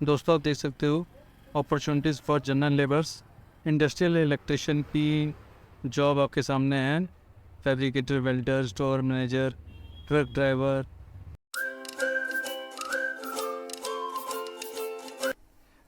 दोस्तों आप देख सकते हो opportunities for general labours, industrial electrician की जॉब आपके सामने है। Fabricator, welder, store manager, truck driver.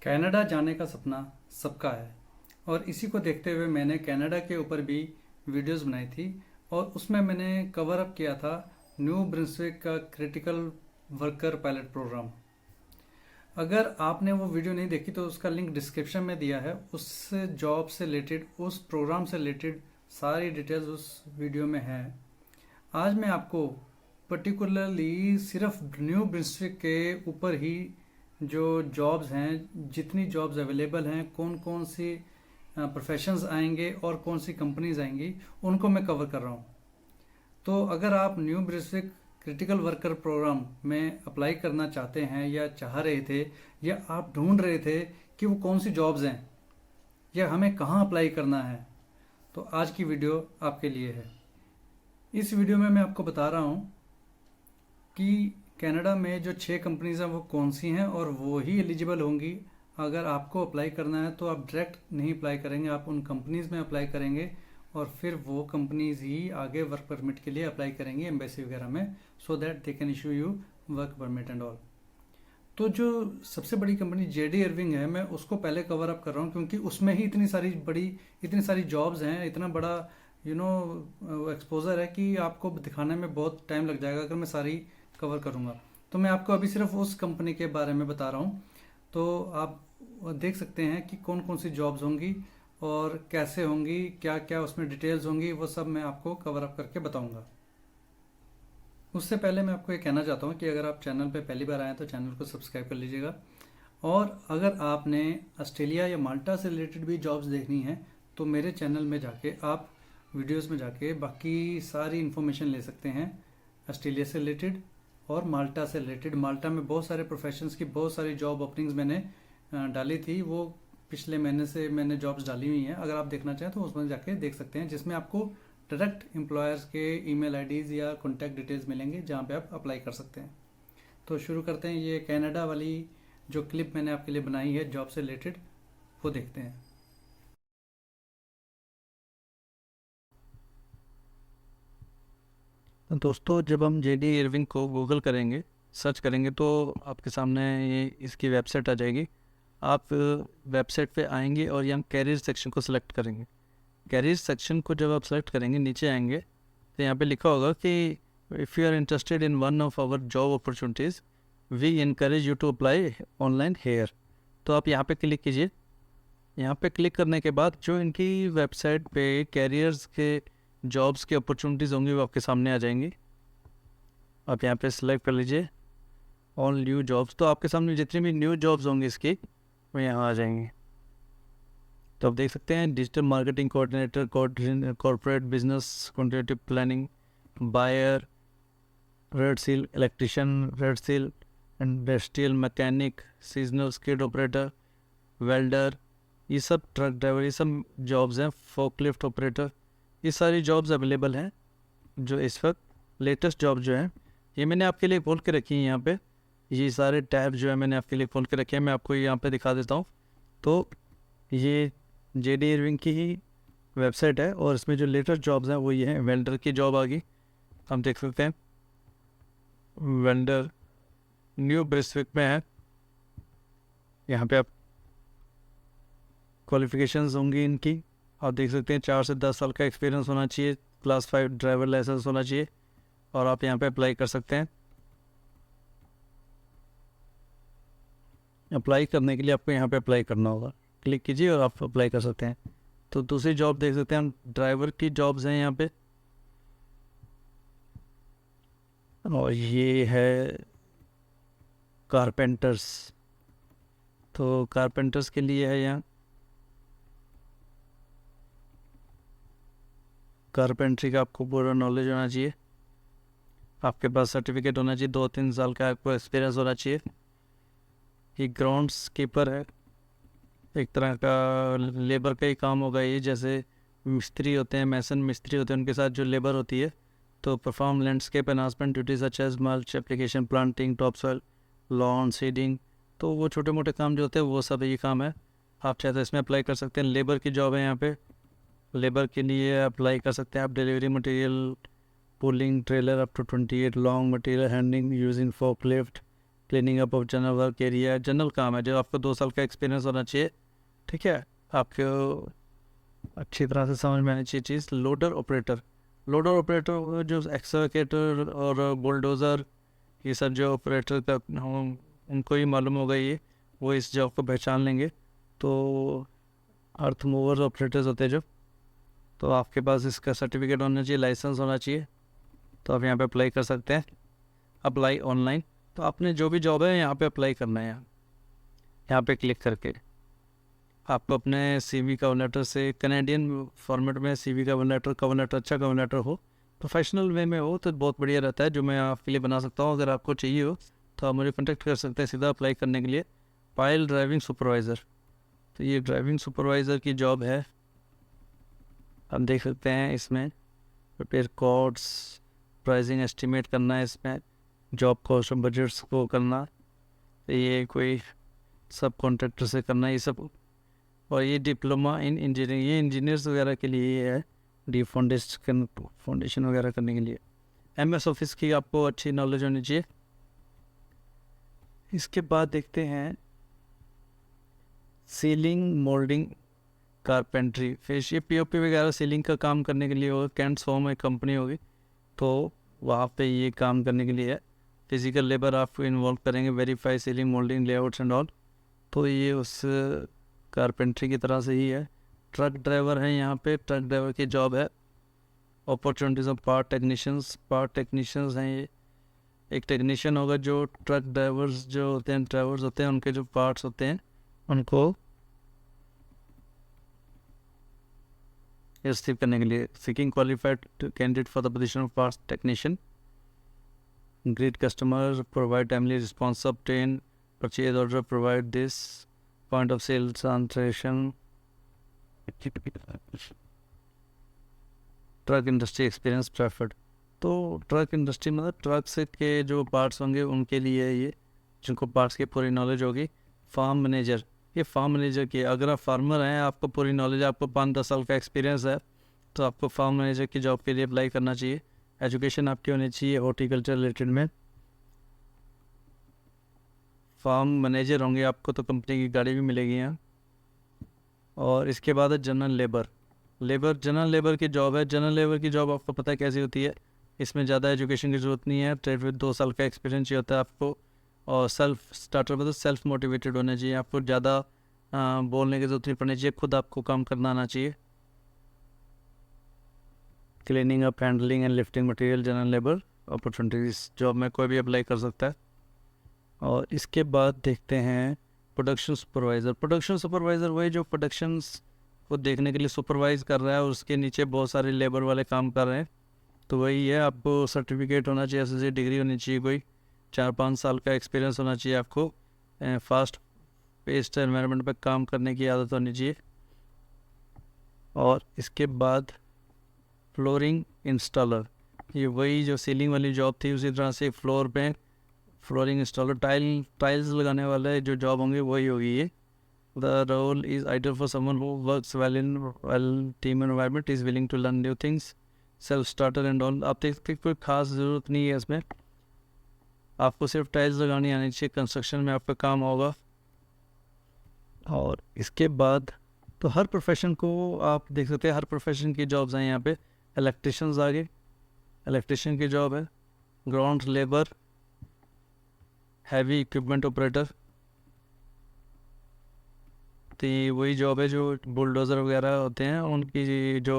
Canada जाने का सपना सबका है और इसी को देखते हुए मैंने कनाडा के ऊपर भी वीडियोस बनाई थी और उसमें मैंने कवर अप किया था न्यू ब्रिंसविक का क्रिटिकल वर्कर पायलट प्रोग्राम। अगर आपने वो वीडियो नहीं देखी तो उसका लिंक डिस्क्रिप्शन में दिया है। उस जॉब से रिलेटेड, उस प्रोग्राम से रिलेटेड सारी डिटेल्स उस वीडियो में है। आज मैं आपको पर्टिकुलरली सिर्फ न्यू ब्रिंसविक के ऊपर ही जो जॉब्स हैं, जितनी जॉब्स अवेलेबल हैं, कौन कौन सी प्रोफेशंस आएंगे और कौन सी कंपनीज आएंगी, उनको मैं कवर कर रहा हूँ। तो अगर आप न्यू ब्रिंसविक क्रिटिकल वर्कर प्रोग्राम में अप्लाई करना चाहते हैं या चाह रहे थे, या आप ढूंढ रहे थे कि वो कौन सी जॉब्स हैं या हमें कहाँ अप्लाई करना है, तो आज की वीडियो आपके लिए है। इस वीडियो में मैं आपको बता रहा हूँ कि कनाडा में जो 6 कंपनीज हैं वो कौन सी हैं और वो ही एलिजिबल होंगी। अगर आपको अप्लाई करना है तो आप डायरेक्ट नहीं अप्लाई करेंगे, आप उन कंपनीज में अप्लाई करेंगे और फिर वो कंपनीज ही आगे वर्क परमिट के लिए अप्लाई करेंगी एम्बेसी वगैरह में, so that they can issue you work permit and all. तो जो सबसे बड़ी कंपनी जेडी इरविंग है, मैं उसको पहले कवर अप कर रहा हूँ क्योंकि उसमें ही इतनी सारी जॉब्स हैं, इतना बड़ा एक्सपोजर है कि आपको दिखाने में बहुत टाइम लग जाएगा अगर मैं सारी कवर करूँगा। तो मैं आपको अभी सिर्फ उस कंपनी के बारे में बता रहा हूँ। तो आप देख सकते हैं कि कौन कौन सी जॉब्स होंगी और कैसे होंगी, क्या क्या उसमें डिटेल्स होंगी, वो सब मैं आपको कवर अप करके बताऊंगा। उससे पहले मैं आपको ये कहना चाहता हूँ कि अगर आप चैनल पे पहली बार आए हैं तो चैनल को सब्सक्राइब कर लीजिएगा। और अगर आपने ऑस्ट्रेलिया या माल्टा से रिलेटेड भी जॉब्स देखनी है तो मेरे चैनल में जाके आप वीडियोस में जाके बाकी सारी इन्फॉर्मेशन ले सकते हैं ऑस्ट्रेलिया से रिलेटेड और माल्टा से रिलेटेड। माल्टा में बहुत सारे प्रोफेशंस की बहुत सारी जॉब ओपनिंग्स मैंने डाली थी, वो पिछले महीने से मैंने जॉब्स डाली हुई हैं। अगर आप देखना चाहें तो उसमें जाके देख सकते हैं, जिसमें आपको डायरेक्ट एम्प्लॉयर्स के ईमेल आईडीज़ या कॉन्टैक्ट डिटेल्स मिलेंगे जहाँ पे आप अप्लाई कर सकते हैं। तो शुरू करते हैं। ये कनाडा वाली जो क्लिप मैंने आपके लिए बनाई है जॉब से रिलेटेड, वो देखते हैं। दोस्तों जब हम जेडी इरविंग को गूगल करेंगे, सर्च करेंगे, तो आपके सामने ये इसकी वेबसाइट आ जाएगी। आप वेबसाइट पे आएंगे और यहाँ कैरियर सेक्शन को सिलेक्ट करेंगे। कैरियर सेक्शन को जब आप सेलेक्ट करेंगे, नीचे आएंगे तो यहाँ पे लिखा होगा कि if you are interested in one of our job opportunities we encourage you to apply online here. तो आप यहाँ पे क्लिक कीजिए। यहाँ पे क्लिक करने के बाद जो इनकी वेबसाइट पे कैरियर्स के जॉब्स की अपॉर्चुनिटीज़ होंगी वो आपके सामने आ जाएंगी। आप यहाँ पे सिलेक्ट कर लीजिए ऑल न्यू जॉब्स, तो आपके सामने जितनी भी न्यू जॉब्स होंगी इसकी वो यहाँ आ जाएंगी। तो आप देख सकते हैं digital marketing coordinator, corporate business quantitative planning, buyer, red seal electrician, red seal industrial mechanic, seasonal skid operator, welder, ये सब ट्रक ड्राइवर, ये सब जॉब्स हैं। फोकलिफ्ट ऑपरेटर, ये सारी जॉब्स अवेलेबल हैं जो इस वक्त लेटेस्ट जॉब जो है ये मैंने आपके लिए खोल के रखी है। यहाँ पे ये सारे टैब जो है मैंने आपके लिए खोल के रखे हैं, मैं आपको यहाँ पे दिखा देता हूँ। तो ये जेडी इरविंग की ही वेबसाइट है और इसमें जो लेटेस्ट जॉब्स हैं वो ये हैं। वेल्डर की जॉब आ गई, हम देख सकते हैं वेल्डर न्यू ब्रिंसविक में है। यहाँ पे आप क्वालिफिकेशंस होंगी इनकी, आप देख सकते हैं 4 से 10 साल का एक्सपीरियंस होना चाहिए, क्लास 5 ड्राइवर लाइसेंस होना चाहिए और आप यहाँ पे अप्लाई कर सकते हैं। अप्लाई करने के लिए आपको यहाँ पे अप्लाई करना होगा, क्लिक कीजिए और आप अप्लाई कर सकते हैं। तो दूसरी जॉब देख सकते हैं हम, ड्राइवर की जॉब्स हैं यहाँ पे। और ये है कारपेंटर्स, तो कारपेंटर्स के लिए है यहाँ कारपेंट्री का आपको पूरा नॉलेज होना चाहिए, आपके पास सर्टिफिकेट होना चाहिए, 2-3 साल का आपको एक्सपीरियंस होना चाहिए। ये ग्राउंड्स कीपर है, एक तरह का लेबर का ही काम होगा ये, जैसे मिस्त्री होते हैं, मैसन मिस्त्री होते हैं, उनके साथ जो लेबर होती है। तो perform landscape enhancement duties such as mulch application, planting, top soil, lawn seeding, तो वो छोटे मोटे काम जो होते हैं वो सब ये काम है, आप चाहे तो इसमें अप्लाई कर सकते हैं। लेबर की जॉब है यहाँ पे, लेबर के लिए अप्लाई कर सकते हैं आप। Delivery material pulling trailer up to 28, long material handling using forklift, cleaning up of general work area. General काम है जो आपको 2 साल का एक्सपीरियंस होना चाहिए, ठीक है, आपको अच्छी तरह से समझ में आनी चाहिए चीज़। लोडर ऑपरेटर, लोडर ऑपरेटर जो एक्सकेवेटर और बुलडोज़र, ये सब जो ऑपरेटर का उनको ही मालूम होगा, ये वो इस जॉब को पहचान लेंगे। तो अर्थ मूवर ऑपरेटर्स होते हैं जो, तो आपके पास इसका सर्टिफिकेट होना चाहिए, लाइसेंस होना चाहिए, तो आप यहाँ पे अप्लाई कर सकते हैं। अप्लाई ऑनलाइन, तो आपने जो भी जॉब है यहाँ पे अप्लाई करना है। यहाँ पे क्लिक करके आपको अपने CV कवर लेटर से, कनेडियन फॉर्मेट में CV कवर लेटर अच्छा कवर लेटर हो, प्रोफेशनल वे में हो तो बहुत बढ़िया रहता है, जो मैं आपके लिए बना सकता हूँ। अगर आपको चाहिए हो तो आप मुझे कॉन्टेक्ट कर सकते हैं सीधा अप्लाई करने के लिए। पाइल ड्राइविंग सुपरवाइज़र, तो ये ड्राइविंग सुपरवाइज़र की जॉब है, आप देख सकते हैं। इसमें प्रिपेयर कोड्स, प्राइसिंग एस्टिमेट करना है, इसमें जॉब कॉस्ट और बजट्स को करना, तो ये कोई सब कॉन्ट्रैक्टर से करना ये सब। और ये डिप्लोमा इन इंजीनियरिंग, ये इंजीनियर्स वगैरह के लिए है, डी फाउंडेशन वगैरह करने के लिए। MS ऑफिस की आपको अच्छी नॉलेज होनी चाहिए। इसके बाद देखते हैं सीलिंग मोल्डिंग कारपेंट्री, फिर ये POP वगैरह सीलिंग का काम करने के लिए होगा। कैंट्स फॉर्म एक कंपनी होगी, तो वहाँ पे ये काम करने के लिए है। फिजिकल लेबर आपको इन्वॉल्व करेंगे, verify ceiling moulding layouts and all, तो ये उस कारपेंट्री की तरह से ही है। ट्रक ड्राइवर है यहाँ पे, ट्रक ड्राइवर की जॉब है। अपॉर्चुनिटीज़ ऑफ पार्ट टेक्नीशियंस हैं ये। एक टेक्नीशियन होगा जो ट्रक ड्राइवर्स जो होते हैं, ड्राइवर्स होते हैं, उनके जो पार्ट्स होते हैं उनको रिसीव करने के लिए। Seeking qualified candidate for the position of parts technician. Greet customer, provide timely response, obtain purchase order, provide this point of sale translation. Truck industry experience preferred, तो ट्रक इंडस्ट्री मतलब truck से के जो parts होंगे उनके लिए ये, जिनको पार्ट्स की पूरी नॉलेज होगी। फार्म मैनेजर, ये फार्म मैनेजर की, अगर आप फार्मर हैं, आपको पूरी नॉलेज, आपको 5-10 साल का एक्सपीरियंस है, तो आपको फार्म मैनेजर की जॉब के लिए अप्लाई करना चाहिए। एजुकेशन आपकी होनी चाहिए हॉर्टिकल्चर रिलेटेड में। फार्म मैनेजर होंगे आपको तो कंपनी की गाड़ी भी मिलेगी यहाँ। और इसके बाद है जनरल लेबर, जनरल लेबर की जॉब है। जनरल लेबर की जॉब आपको पता है कैसी होती है, इसमें ज़्यादा एजुकेशन की ज़रूरत नहीं है, ट्रेड विद 2 साल का एक्सपीरियंस ही होता है आपको। और सेल्फ स्टार्टर मतलब सेल्फ मोटिवेटेड होना चाहिए, आपको ज़्यादा बोलने की ज़रूरत नहीं पड़नी चाहिए, खुद आपको काम करना आना चाहिए। Cleaning up, handling and lifting material, general labour opportunities job में कोई भी अप्लाई कर सकता है। और इसके बाद देखते हैं प्रोडक्शन सुपरवाइज़र वही जो प्रोडक्शंस को देखने के लिए सुपरवाइज़ कर रहा है और उसके नीचे बहुत सारे लेबर वाले काम कर रहे हैं, तो वही है। आपको सर्टिफिकेट होना चाहिए, एसोसिएट डिग्री होनी चाहिए, कोई 4-5 साल का एक्सपीरियंस होना चाहिए आपको। फास्ट पेस्ड एनवायरनमेंट पर काम करने की आदत होनी चाहिए। और इसके बाद फ्लोरिंग इंस्टॉलर, ये वही जो सीलिंग वाली जॉब थी उसी तरह से फ्लोर पे फ्लोरिंग इंस्टॉलर, टाइल्स लगाने वाले जो जॉब होंगे वही होगी ये। The role is ideal for someone who works well in team environment, is willing to learn new things, self starter and all. आप देखते कोई खास ज़रूरत नहीं है इसमें, आपको सिर्फ टाइल्स लगानी आनी चाहिए, कंस्ट्रक्शन में आपका काम होगा। और इसके बाद तो हर प्रोफेशन को आप देख सकते हैं, हर प्रोफेशन की जॉब्स हैं यहाँ पे। इलेक्ट्रिशियंस आगे, इलेक्ट्रिशियन की जॉब है। Ground labour, heavy equipment operator, तो ये वही जॉब है जो बुलडोज़र वगैरह होते हैं उनकी जो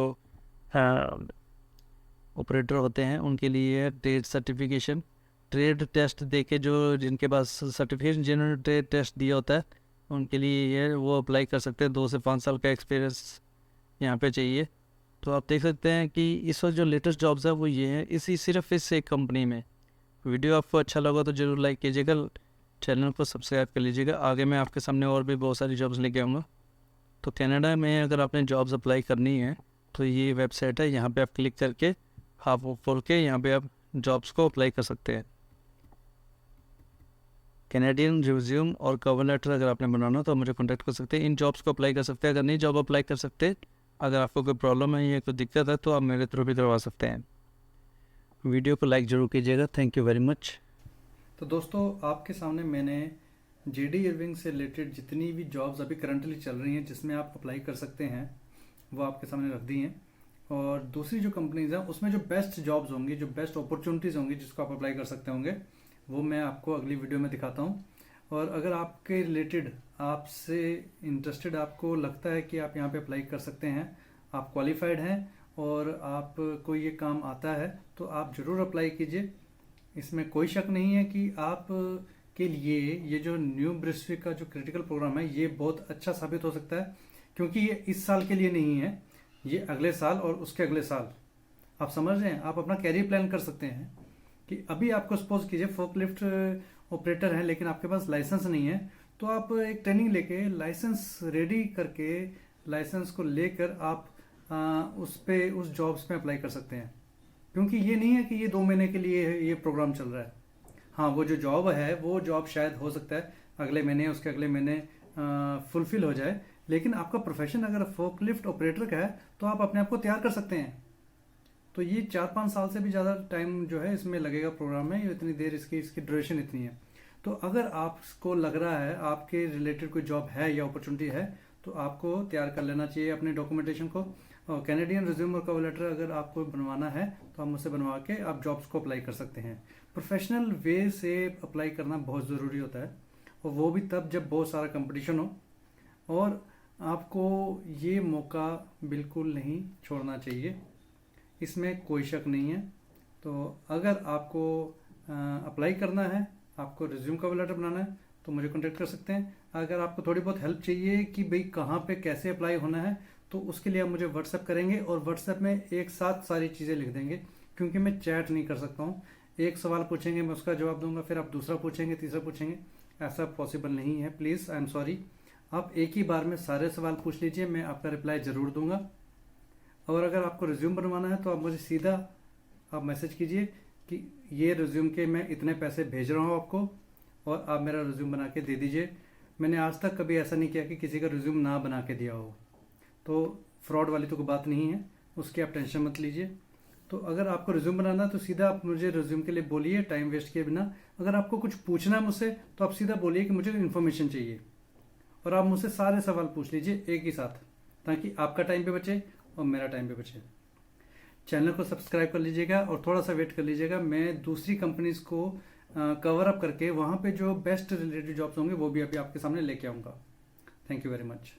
ऑपरेटर होते हैं उनके लिए। ट्रेड सर्टिफिकेशन, ट्रेड टेस्ट देके जो जिनके पास सर्टिफिकेशन, जिन्होंने ट्रेड टेस्ट दिया होता है उनके लिए ये वो अप्लाई कर सकते हैं। 2 से 5 साल का एक्सपीरियंस यहाँ पे चाहिए। तो आप देख सकते हैं कि इस वक्त जो लेटेस्ट जॉब्स है वो ये है, सिर्फ इस एक कंपनी में। वीडियो आपको अच्छा लगा तो ज़रूर लाइक कीजिएगा, चैनल को सब्सक्राइब कर लीजिएगा। आगे मैं आपके सामने और भी बहुत सारी जॉब्स लेके आऊँगा। तो कनाडा में अगर आपने जॉब्स अप्लाई करनी है तो ये वेबसाइट है, यहाँ पे आप क्लिक करके आप वो खोल के यहाँ पे आप जॉब्स को अप्लाई कर सकते हैं। कैनेडियन रिज्यूम और कवर लेटर अगर आपने बनाना हो तो आप मुझे कॉन्टैक्ट कर सकते हैं। इन जॉब्स को अप्लाई कर सकते हैं। अगर नहीं जॉब अप्लाई कर सकते, अगर आपको कोई प्रॉब्लम है या कोई दिक्कत है तो आप मेरे थ्रू भी करवा सकते हैं। वीडियो को लाइक ज़रूर कीजिएगा। Thank you very much. तो दोस्तों, आपके सामने मैंने जेडी इरविंग से रिलेटेड जितनी भी जॉब्स अभी करंटली चल रही हैं जिसमें आप अप्लाई कर सकते हैं वो आपके सामने रख दी हैं। और दूसरी जो कंपनीज हैं उसमें जो बेस्ट जॉब्स होंगी, जो बेस्ट अपॉर्चुनिटीज़ होंगी जिसको आप अप्लाई कर सकते होंगे, वो मैं आपको अगली वीडियो में दिखाता हूँ। और अगर आपके रिलेटेड, आपसे इंटरेस्टेड, आपको लगता है कि आप यहाँ पे अप्लाई कर सकते हैं, आप क्वालिफाइड हैं और आपको ये काम आता है, तो आप ज़रूर अप्लाई कीजिए। इसमें कोई शक नहीं है कि आप के लिए ये जो न्यू ब्रिस्विक का जो क्रिटिकल प्रोग्राम है ये बहुत अच्छा साबित हो सकता है, क्योंकि ये इस साल के लिए नहीं है, ये अगले साल और उसके अगले साल। आप समझ रहे हैं, आप अपना कैरियर प्लान कर सकते हैं कि अभी आपको सपोज कीजिए फोकलिफ्ट ऑपरेटर है लेकिन आपके पास लाइसेंस नहीं है, तो आप एक ट्रेनिंग लेके लाइसेंस रेडी करके, लाइसेंस को लेकर आप उस जॉब्स में अप्लाई कर सकते हैं। क्योंकि ये नहीं है कि ये 2 महीने के लिए ये प्रोग्राम चल रहा है। हाँ, वो जो जॉब है वो जॉब शायद हो सकता है अगले महीने, उसके अगले महीने फुलफिल हो जाए, लेकिन आपका प्रोफेशन अगर फोकलिफ्ट ऑपरेटर का है तो आप अपने आप को तैयार कर सकते हैं। तो ये 4-5 साल से भी ज़्यादा टाइम जो है इसमें लगेगा प्रोग्राम में, ये इतनी देर इसकी ड्यूरेशन इतनी है। तो अगर आपको लग रहा है आपके रिलेटेड कोई जॉब है या अपॉर्चुनिटी है तो आपको तैयार कर लेना चाहिए अपने डॉक्यूमेंटेशन को। और कैनेडियन रिज्यूम और कवर लेटर अगर आपको बनवाना है तो आप मुझसे बनवा के आप जॉब्स को अप्लाई कर सकते हैं। प्रोफेशनल वे से अप्लाई करना बहुत ज़रूरी होता है, और वो भी तब जब बहुत सारा कंपटीशन हो, और आपको ये मौका बिल्कुल नहीं छोड़ना चाहिए, इसमें कोई शक नहीं है। तो अगर आपको अप्लाई करना है, आपको रिज्यूम कवर लेटर बनाना है तो मुझे कॉन्टेक्ट कर सकते हैं। अगर आपको थोड़ी बहुत हेल्प चाहिए कि भाई कहाँ पे कैसे अप्लाई होना है तो उसके लिए आप मुझे व्हाट्सएप करेंगे, और व्हाट्सएप में एक साथ सारी चीज़ें लिख देंगे, क्योंकि मैं चैट नहीं कर सकता हूँ। एक सवाल पूछेंगे मैं उसका जवाब दूंगा, फिर आप दूसरा पूछेंगे, तीसरा पूछेंगे, ऐसा पॉसिबल नहीं है। Please, I am sorry. आप एक ही बार में सारे सवाल पूछ लीजिए, मैं आपका रिप्लाई ज़रूर दूंगा। और अगर आपको रिज्यूम बनवाना है तो आप मुझे सीधा आप मैसेज कीजिए कि ये रिज्यूम के मैं इतने पैसे भेज रहा हूँ आपको, और आप मेरा रिज्यूम बना के दे दीजिए। मैंने आज तक कभी ऐसा नहीं किया कि किसी का रिज्यूम ना बना के दिया हो, तो फ्रॉड वाली तो कोई बात नहीं है, उसकी आप टेंशन मत लीजिए। तो अगर आपको रिज्यूम बनाना है तो सीधा आप मुझे रिज्यूम के लिए बोलिए, टाइम वेस्ट किए बिना। अगर आपको कुछ पूछना है मुझसे तो आप सीधा बोलिए कि मुझे इन्फॉर्मेशन चाहिए, और आप मुझसे सारे सवाल पूछ लीजिए एक ही साथ, ताकि आपका टाइम भी बचे और मेरा टाइम भी बचे। चैनल को सब्सक्राइब कर लीजिएगा और थोड़ा सा वेट कर लीजिएगा, मैं दूसरी कंपनीज को कवर अप करके वहाँ पे जो बेस्ट रिलेटेड जॉब्स होंगे वो भी अभी आपके सामने लेके आऊँगा। Thank you very much.